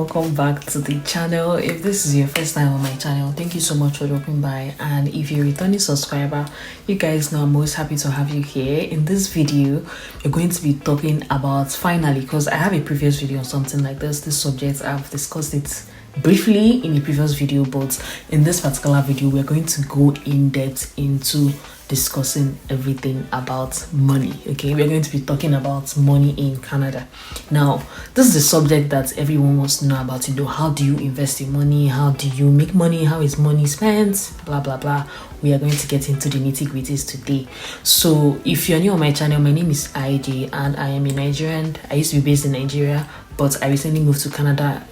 welcome back to the channel. If this is your first time on my channel, thank you so much for dropping by, and if you're a returning subscriber, you guys know I'm most happy to have you here. In this video, we're going to be talking about, finally, because I have a previous video on something like this subject. I've discussed it briefly in a previous video, but in this particular video we're going to go in depth into discussing everything about money. Okay, we're going to be talking about money in Canada. Now, this is a subject that everyone wants to know about. How do you invest your money? How do you make money? How is money spent? Blah blah blah. We are going to get into the nitty-gritties today. So if you're new on my channel, my name is IJ and I am a Nigerian. I used to be based in Nigeria, but I recently moved to Canada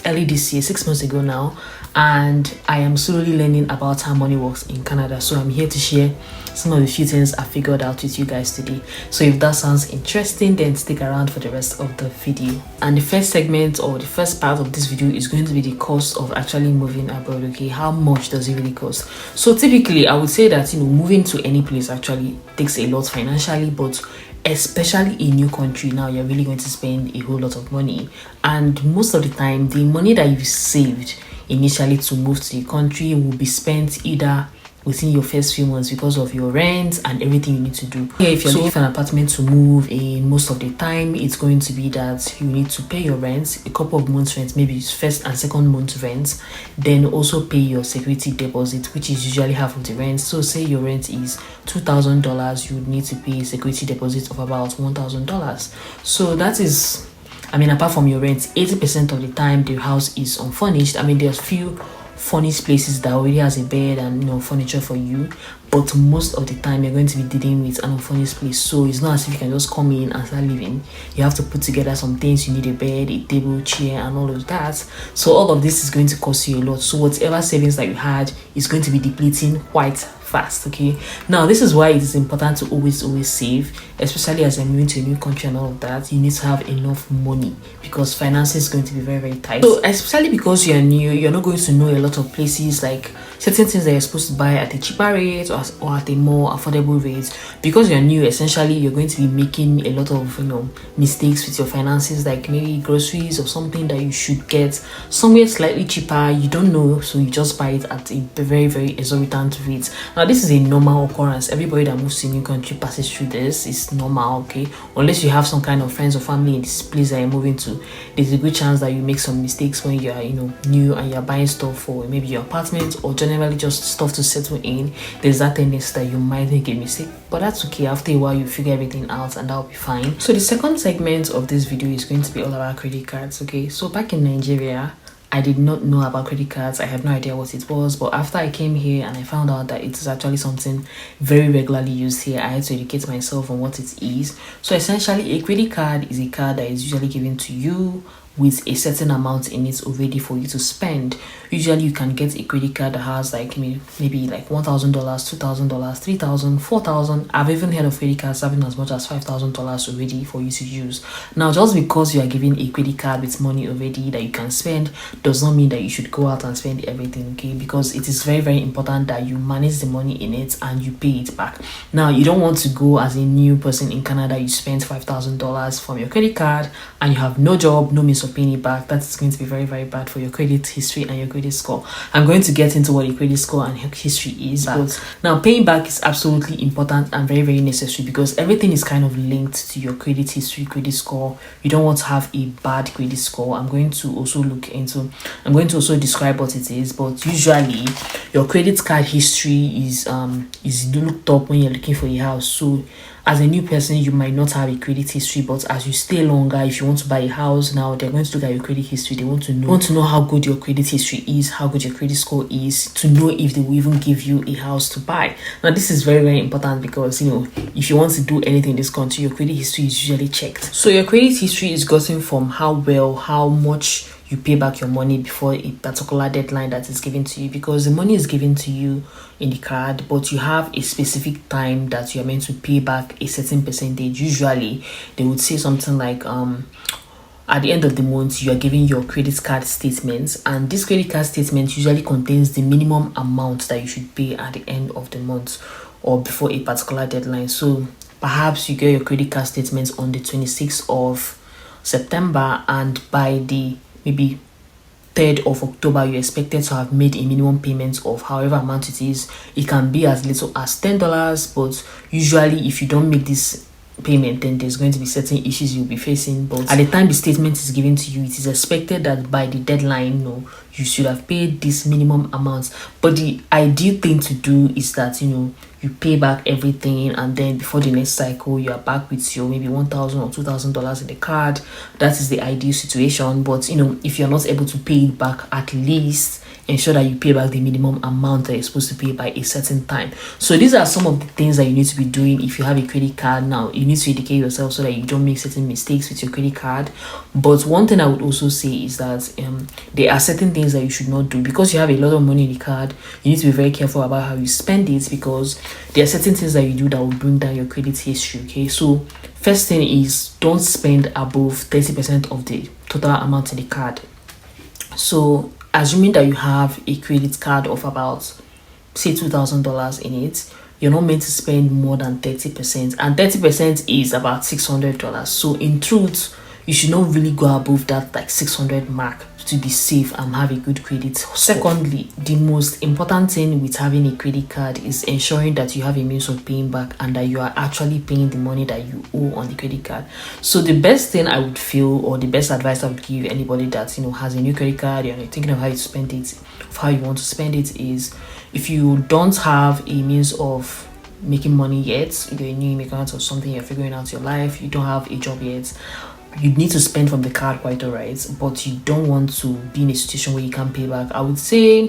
early this year, 6 months ago now, and I am slowly learning about how money works in Canada. So I'm here to share some of the few things I figured out with you guys today. So if that sounds interesting, then stick around for the rest of the video. And the first segment, or the first part of this video, is going to be the cost of actually moving abroad. Okay, how much does it really cost? So typically I would say that moving to any place actually takes a lot financially, but especially in a new country, now you're really going to spend a whole lot of money, and most of the time the money that you saved initially to move to the country will be spent either within your first few months because of your rent and everything you need to do. Yeah, if you're looking for an apartment to move in, most of the time it's going to be that you need to pay your rent, a couple of months rent, maybe first and second month rent, then also pay your security deposit, which is usually half of the rent. So say your rent is $2,000, you would need to pay a security deposit of about $1,000. So that is, apart from your rent, 80% of the time the house is unfurnished. There's few furnished places that already has a bed and furniture for you, but most of the time you're going to be dealing with an unfurnished place. So it's not as if you can just come in and start living. You have to put together some things. You need a bed, a table, chair, and all of that. So all of this is going to cost you a lot. So whatever savings that you had is going to be depleting quite fast. Okay, now this is why it is important to always save, especially as you're moving to a new country and all of that. You need to have enough money because finance is going to be very tight. So especially because you're new, you're not going to know a lot of places, like certain things that you're supposed to buy at a cheaper rate or at a more affordable rate. Because you're new, essentially you're going to be making a lot of mistakes with your finances, like maybe groceries or something that you should get somewhere slightly cheaper. You don't know, so you just buy it at a very exorbitant rate. Now this is a normal occurrence. Everybody that moves to a new country passes through this. It's normal, okay? Unless you have some kind of friends or family in this place that you're moving to, there's a good chance that you make some mistakes when you're new and you're buying stuff for maybe your apartment or generally just stuff to settle in. There's that tendency that you might make a mistake, but that's okay. After a while you figure everything out and that'll be fine. So the second segment of this video is going to be all about credit cards. Okay, so back in Nigeria, I did not know about credit cards. I had no idea what it was, but after I came here and I found out that it is actually something very regularly used here, I had to educate myself on what it is. So essentially, a credit card is a card that is usually given to you with a certain amount in it already for you to spend. Usually you can get a credit card that has maybe like $1,000, $2,000, $3,000, $4,000. I've even heard of credit cards having as much as $5,000 already for you to use. Now, just because you are given a credit card with money already that you can spend does not mean that you should go out and spend everything, okay? Because it is very important that you manage the money in it and you pay it back. Now, you don't want to go as a new person in Canada, you spend $5,000 from your credit card and you have no job, no means of paying it back. That is going to be very bad for your credit history and your credit score. I'm going to get into what a credit score and history is, but now paying back is absolutely important and very necessary because everything is kind of linked to your credit history, credit score. You don't want to have a bad credit score. I'm going to also describe what it is, but usually your credit card history is looked up when you're looking for a house. So as a new person, you might not have a credit history, but as you stay longer, if you want to buy a house now, they're going to look at your credit history. They want to know how good your credit history is, how good your credit score is, to know if they will even give you a house to buy. Now, this is very important because, if you want to do anything in this country, your credit history is usually checked. So your credit history is gotten from how much you pay back your money before a particular deadline that is given to you, because the money is given to you in the card, but you have a specific time that you are meant to pay back a certain percentage. Usually they would say something like at the end of the month you are giving your credit card statements, and this credit card statement usually contains the minimum amount that you should pay at the end of the month or before a particular deadline. So perhaps you get your credit card statements on the 26th of September, and by the maybe 3rd of October, you're expected to have made a minimum payment of however amount it is. It can be as little as $10, but usually if you don't make this payment, then there's going to be certain issues you'll be facing. But at the time the statement is given to you, it is expected that by the deadline, you should have paid this minimum amount. But the ideal thing to do is that you pay back everything, and then before the next cycle you are back with your maybe $1,000 or $2,000 in the card. That is the ideal situation. But if you're not able to pay it back, at least ensure that you pay back the minimum amount that you're supposed to pay by a certain time. So these are some of the things that you need to be doing if you have a credit card. Now you need to educate yourself so that you don't make certain mistakes with your credit card. But one thing I would also say is that there are certain things that you should not do. Because you have a lot of money in the card, you need to be very careful about how you spend it, because there are certain things that you do that will bring down your credit history. Okay, so first thing is, don't spend above 30% of the total amount in the card. So assuming that you have a credit card of about, say, $2,000 in it, you're not meant to spend more than 30%, and 30% is about $600. So in truth, you should not really go above that like 600 mark to be safe and have a good credit score. Secondly, the most important thing with having a credit card is ensuring that you have a means of paying back and that you are actually paying the money that you owe on the credit card. So the best thing I would feel, or the best advice I would give anybody that has a new credit card and you're thinking of how to spend it, of how you want to spend it, is if you don't have a means of making money yet, you're a new immigrant or something, you're figuring out your life, you don't have a job yet, you need to spend from the card, quite alright, but you don't want to be in a situation where you can't pay back. I would say,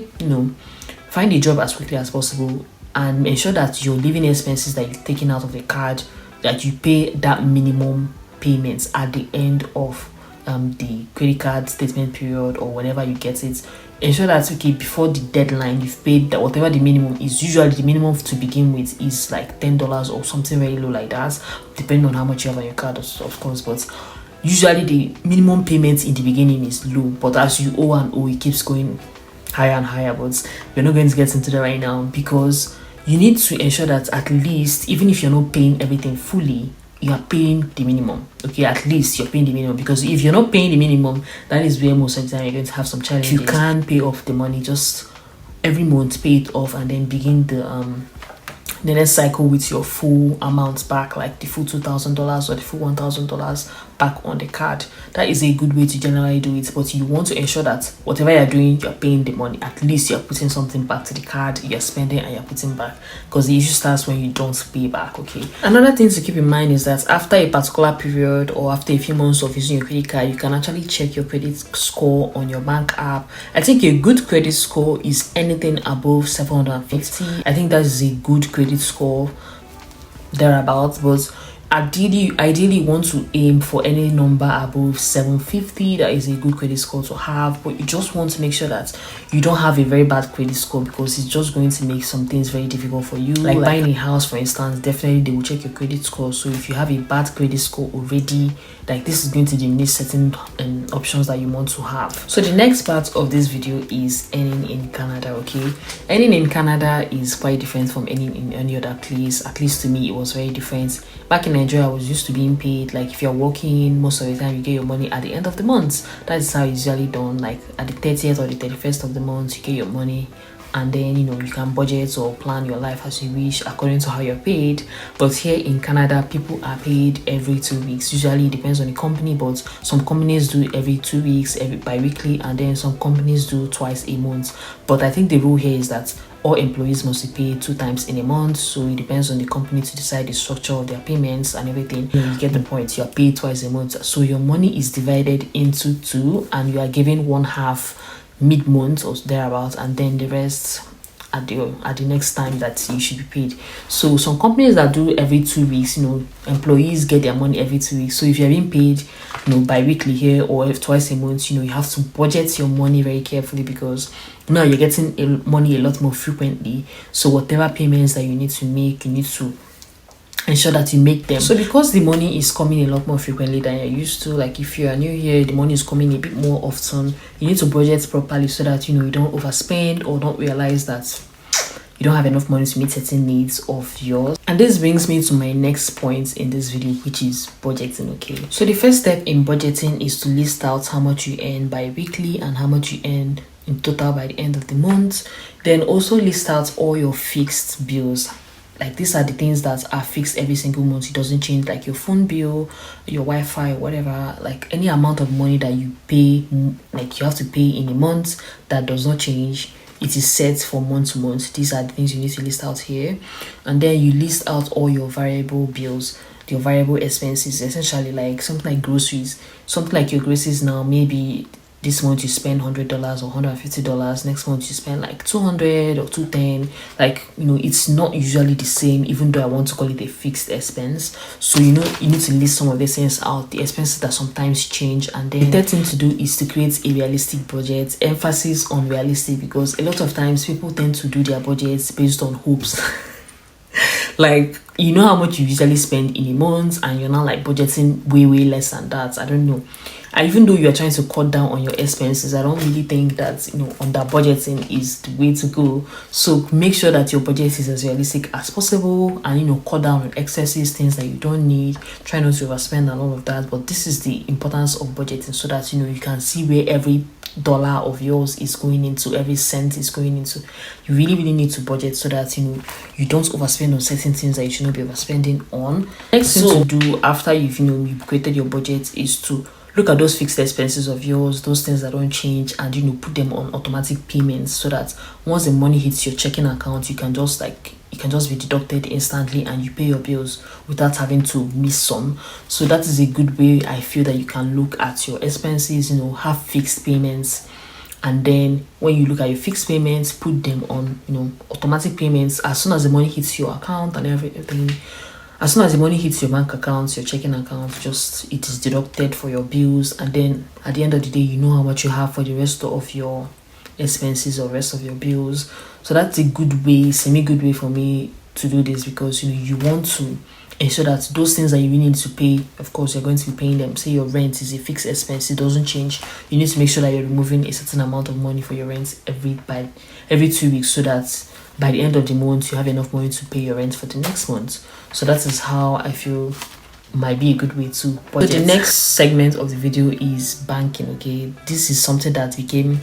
find a job as quickly as possible and ensure that your living expenses that you're taking out of the card, that you pay that minimum payments at the end of the credit card statement period, or whenever you get it. Ensure that before the deadline you've paid that whatever the minimum is. Usually the minimum to begin with is like $10 or something very low like that, depending on how much you have on your card, of course. But usually the minimum payment in the beginning is low, but as you owe and owe, it keeps going higher and higher. But we're not going to get into that right now, because you need to ensure that at least, even if you're not paying everything fully, you are paying the minimum. Okay, at least you're paying the minimum, because if you're not paying the minimum, that is where most of the time you're going to have some challenges. You can't pay off the money just every month, pay it off, and then begin the next cycle with your full amount back, like the full $2,000 or the full $1,000 back on the card. That is a good way to generally do it, but you want to ensure that whatever you're doing, you're paying the money. At least you're putting something back to the card, you're spending and you're putting back, because the issue starts when you don't pay back. Okay, another thing to keep in mind is that after a particular period or after a few months of using your credit card, you can actually check your credit score on your bank app. I think a good credit score is anything above 750. I think that is a good credit score, thereabouts. But ideally want to aim for any number above 750. That is a good credit score to have. But you just want to make sure that you don't have a very bad credit score, because it's just going to make some things very difficult for you. Like buying a house, for instance, definitely they will check your credit score. So if you have a bad credit score already, like, this is going to diminish certain options that you want to have. So the next part of this video is earning in Canada. Okay, earning in Canada is quite different from earning in any other place. At least to me, it was very different. Back in Nigeria, I was used to being paid, like, if you're working, most of the time you get your money at the end of the month. That is how it's usually done. Like at the 30th or the 31st of the month, you get your money, and then you can budget or plan your life as you wish according to how you're paid. But here in Canada, people are paid every 2 weeks. Usually it depends on the company, but some companies do every 2 weeks, every bi-weekly, and then some companies do twice a month. But I think the rule here is that all employees must be paid 2 times in a month. So it depends on the company to decide the structure of their payments and everything. You get the point. You're paid twice a month, so your money is divided into 2, and you are given 1/2 mid-month or thereabouts, and then the rest at the next time that you should be paid. So some companies that do every 2 weeks, employees get their money every 2 weeks. So if you're being paid bi-weekly here or twice a month, you have to budget your money very carefully, because now you're getting money a lot more frequently. So whatever payments that you need to make, you need to ensure that you make them. So because the money is coming a lot more frequently than you're used to, like if you are new here, the money is coming a bit more often, you need to budget properly so that you don't overspend or don't realize that you don't have enough money to meet certain needs of yours. And this brings me to my next point in this video, which is budgeting. Okay, so the first step in budgeting is to list out how much you earn bi-weekly and how much you earn in total by the end of the month. Then also list out all your fixed bills. Like, these are the things that are fixed every single month. It doesn't change, like your phone bill, your Wi-Fi, whatever. Like, any amount of money that you pay, like you have to pay in a month, that does not change. It is set for month to month. These are the things you need to list out here. And then you list out all your variable bills, your variable expenses, essentially like something like groceries. Something like your groceries now, maybe this month you spend $100 or $150. Next month you spend like $200 or $210. Like, you know, it's not usually the same, even though I want to call it a fixed expense. So, you know, you need to list some of these things out, the expenses that sometimes change. And then the third thing to do is to create a realistic budget. Emphasis on realistic, because a lot of times people tend to do their budgets based on hopes. Like, you know how much you usually spend in a month, and you're not like budgeting way less than that. I don't know. And even though you're trying to cut down on your expenses, I don't really think that, you know, under budgeting is the way to go. So make sure that your budget is as realistic as possible, and, you know, cut down on excesses, things that you don't need. Try not to overspend and all of that. But this is the importance of budgeting, so that, you know, you can see where every dollar of yours is going into, every cent is going into. You really need to budget, so that, you know, you don't overspend on certain things that you should not be overspending on. Next thing to do after you've created your budget is to look at those fixed expenses of yours, those things that don't change, and, you know, put them on automatic payments, so that once the money hits your checking account, you can just be deducted instantly, and you pay your bills without having to miss some. So that is a good way, I feel, that you can look at your expenses, you know, have fixed payments. And then when you look at your fixed payments, put them on, you know, automatic payments. As soon as the money hits your account and everything, as soon as the money hits your bank account, your checking account, just, it is deducted for your bills. And then at the end of the day, you know how much you have for the rest of your expenses or rest of your bills. So that's a good way, semi-good way for me to do this, because, you know, you want to ensure that those things that you really need to pay, of course, you're going to be paying them. Say your rent is a fixed expense, it doesn't change. You need to make sure that you're removing a certain amount of money for your rent every 2 weeks, so that by the end of the month you have enough money to pay your rent for the next month. So that is how I feel might be a good way to budget. So the next segment of the video is banking. Okay, this is something that became,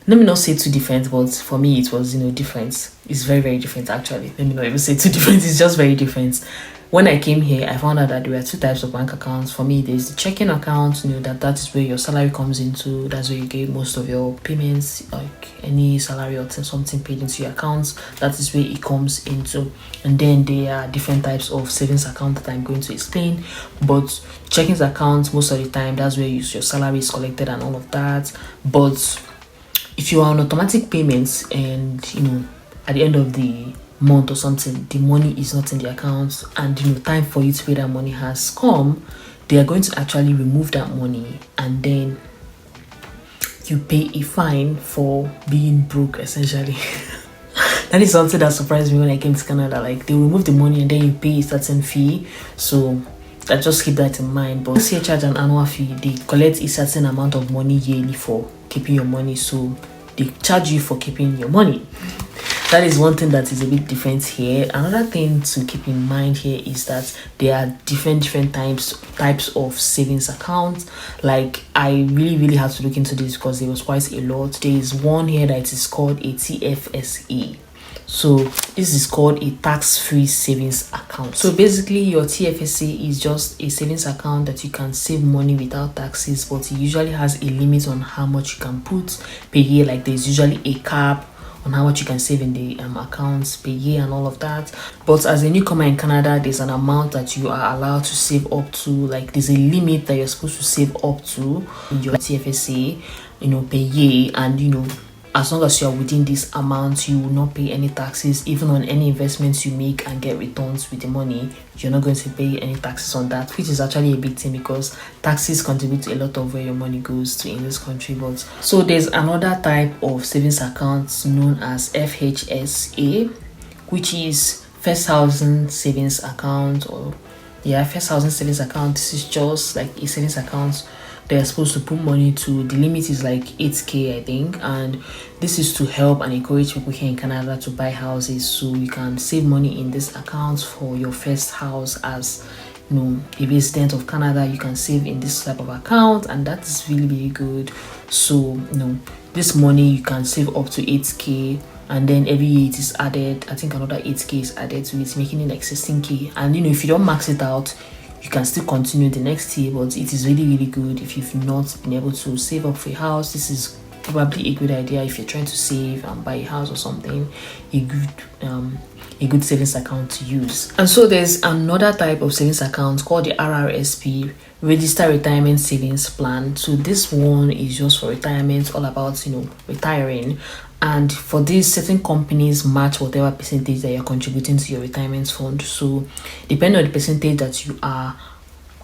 let me not say too different, but for me it was, you know, different. It's very different, actually. Let me not even say too different, it's just very different. When I came here, I found out that there were two types of bank accounts. For me, there's the checking account, you know, that is where your salary comes into. That's where you get most of your payments, like any salary or something paid into your accounts. That is where it comes into. And then there are different types of savings account that I'm going to explain. But checking account, most of the time, that's where your salary is collected and all of that. But if you are on automatic payments, and, you know, at the end of the month or something, the money is not in the account, and, you know, time for you to pay that money has come, they are going to actually remove that money, and then you pay a fine for being broke, essentially. That is something that surprised me when I came to Canada. Like, they remove the money and then you pay a certain fee. So I just keep that in mind. But once you charge an annual fee, they collect a certain amount of money yearly for keeping your money. So they charge you for keeping your money. That is one thing that is a bit different here. Another thing to keep in mind here is that there are different types of savings accounts. Like, I really had to look into this because there was quite a lot. There is one here that is called a TFSA. So this is called a tax-free savings account. So basically, your TFSA is just a savings account that you can save money without taxes, but it usually has a limit on how much you can put per year. Like, there's usually a cap on how much you can save in the accounts per year and all of that. But as a newcomer in Canada, there's an amount that you are allowed to save up to. Like, there's a limit that you're supposed to save up to in your TFSA, you know, per year. And, you know, as long as you are within this amount, you will not pay any taxes. Even on any investments you make and get returns with the money, you're not going to pay any taxes on that, which is actually a big thing because taxes contribute to a lot of where your money goes to in this country. But so there's another type of savings accounts known as FHSA, which is First Housing Savings Account, or First Housing Savings Account. This is just like a savings account they're supposed to put money to. The limit is like 8k, I think, and this is to help and encourage people here in Canada to buy houses, so you can save money in this account for your first house. As you know, a resident of Canada, you can save in this type of account, and that is really, really good. So this money you can save up to 8k, and then every year it is added. I think another 8k is added to it, making it like 16k. And if you don't max it out, you can still continue the next year, but it is really, really good if you've not been able to save up for a house. This is probably a good idea if you're trying to save and buy a house or something. A good savings account to use. And so there's another type of savings account called the RRSP, Register Retirement Savings Plan. So this one is just for retirement, all about retiring. And for this, certain companies match whatever percentage that you're contributing to your retirement fund. So depending on the percentage that you are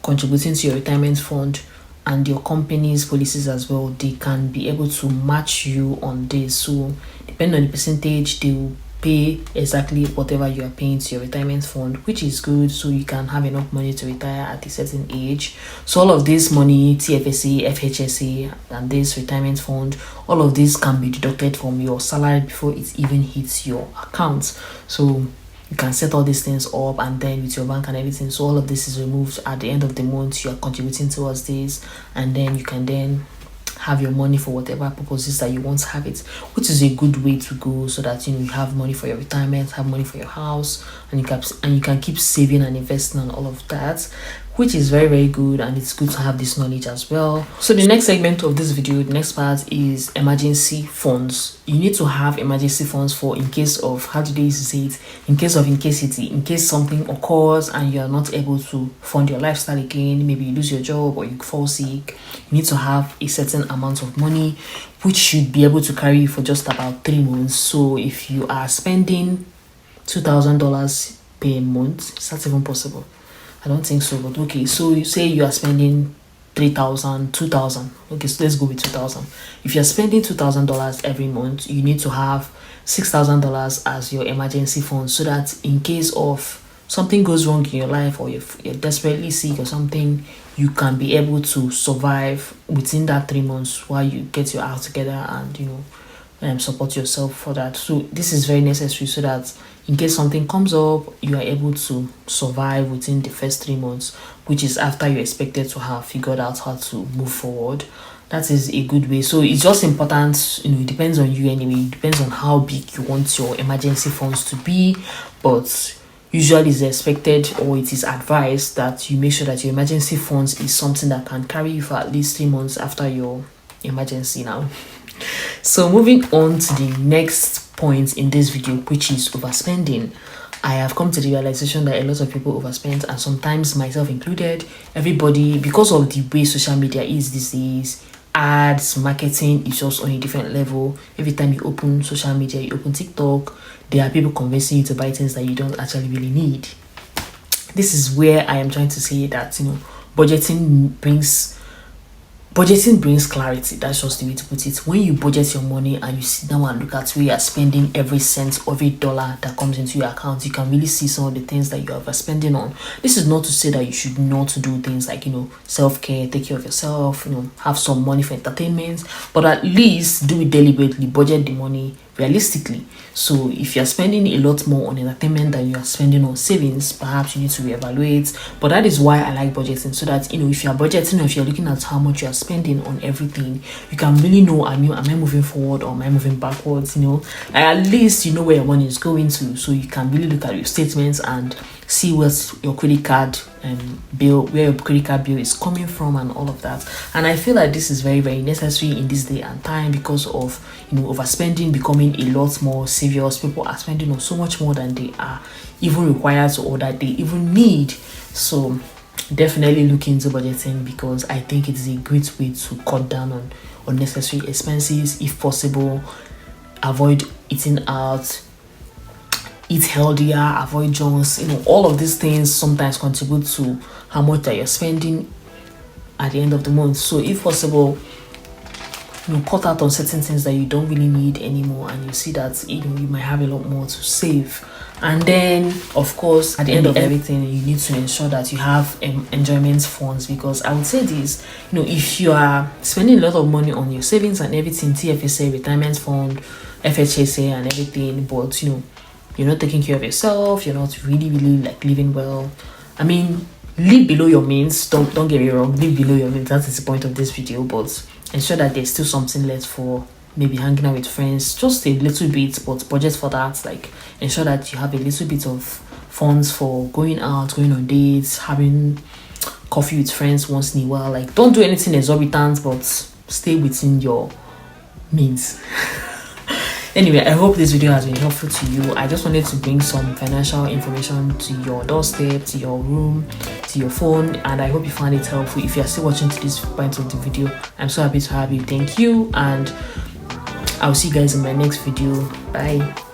contributing to your retirement fund and your company's policies as well, they can be able to match you on this. So depending on the percentage, they will pay exactly whatever you are paying to your retirement fund, which is good, so you can have enough money to retire at a certain age. So all of this money, TFSA, FHSA, and this retirement fund, all of this can be deducted from your salary before it even hits your account. So you can set all these things up, and then with your bank and everything, so all of this is removed at the end of the month. You are contributing towards this, and then you can then have your money for whatever purposes that you want to have it, which is a good way to go, so that you have money for your retirement, have money for your house, and you can keep saving and investing and all of that, which is very, very good. And it's good to have this knowledge as well. So the next segment of this video, the next part, is emergency funds. You need to have emergency funds for in case of, how do they used to say it, in case something occurs and you are not able to fund your lifestyle again. Maybe you lose your job or you fall sick. You need to have a certain amount of money, which should be able to carry you for just about 3 months. So if you are spending $2,000 per month, is that even possible? I don't think so, but okay. So you say you are spending 3,000, 2,000. Okay, so let's go with 2,000. If you're spending $2,000 every month, you need to have $6,000 as your emergency fund, so that in case of something goes wrong in your life, or you're desperately sick or something, you can be able to survive within that 3 months while you get your act together and support yourself for that. So this is very necessary, so that in case something comes up, you are able to survive within the first 3 months, which is after you're expected to have figured out how to move forward. That is a good way. So it's just important, it depends on you anyway. It depends on how big you want your emergency funds to be, but usually it's expected, or it is advised, that you make sure that your emergency funds is something that can carry you for at least 3 months after your emergency now. So moving on to the next point in this video, which is overspending. I have come to the realization that a lot of people overspend, and sometimes myself included. Everybody, because of the way social media is these days, ads, marketing is just on a different level. Every time you open social media, you open TikTok, there are people convincing you to buy things that you don't actually really need. This is where I am trying to say that budgeting brings clarity. That's just the way to put it. When you budget your money and you sit down and look at where you are spending every cent, every dollar that comes into your account, you can really see some of the things that you are overspending on. This is not to say that you should not do things like self-care, take care of yourself, have some money for entertainment, but at least do it deliberately. Budget the money realistically. So if you're spending a lot more on entertainment than you are spending on savings, perhaps you need to reevaluate. But that is why I like budgeting, so that if you're budgeting, or if you're looking at how much you are spending on everything, you can really know, am I moving forward or am I moving backwards? At least you know where your money is going to, so you can really look at your statements and see what's your credit card bill, where your credit card bill is coming from, and all of that. And I feel like this is very, very necessary in this day and time, because of overspending becoming a lot more serious. People are spending on so much more than they are even required to, or that they even need. So definitely look into budgeting, because I think it is a great way to cut down on unnecessary expenses. If possible, avoid eating out, eat healthier, avoid junks. All of these things sometimes contribute to how much that you're spending at the end of the month. So if possible, cut out on certain things that you don't really need anymore, and you see that you might have a lot more to save And then of course at the end of everything, you need to ensure that you have enjoyment funds, because I would say this, if you are spending a lot of money on your savings and everything, TFSA, retirement fund, FHSA and everything, but you're not taking care of yourself, you're not really like living well. I mean, live below your means. Don't get me wrong, live below your means. That is the point of this video, but ensure that there's still something left for maybe hanging out with friends, just a little bit, but budget for that. Like, ensure that you have a little bit of funds for going out, going on dates, having coffee with friends once in a while. Like, don't do anything exorbitant, but stay within your means. Anyway, I hope this video has been helpful to you. I just wanted to bring some financial information to your doorstep, to your room, to your phone, and I hope you found it helpful. If you are still watching to this point of the video, I'm so happy to have you. Thank you, and I'll see you guys in my next video. Bye.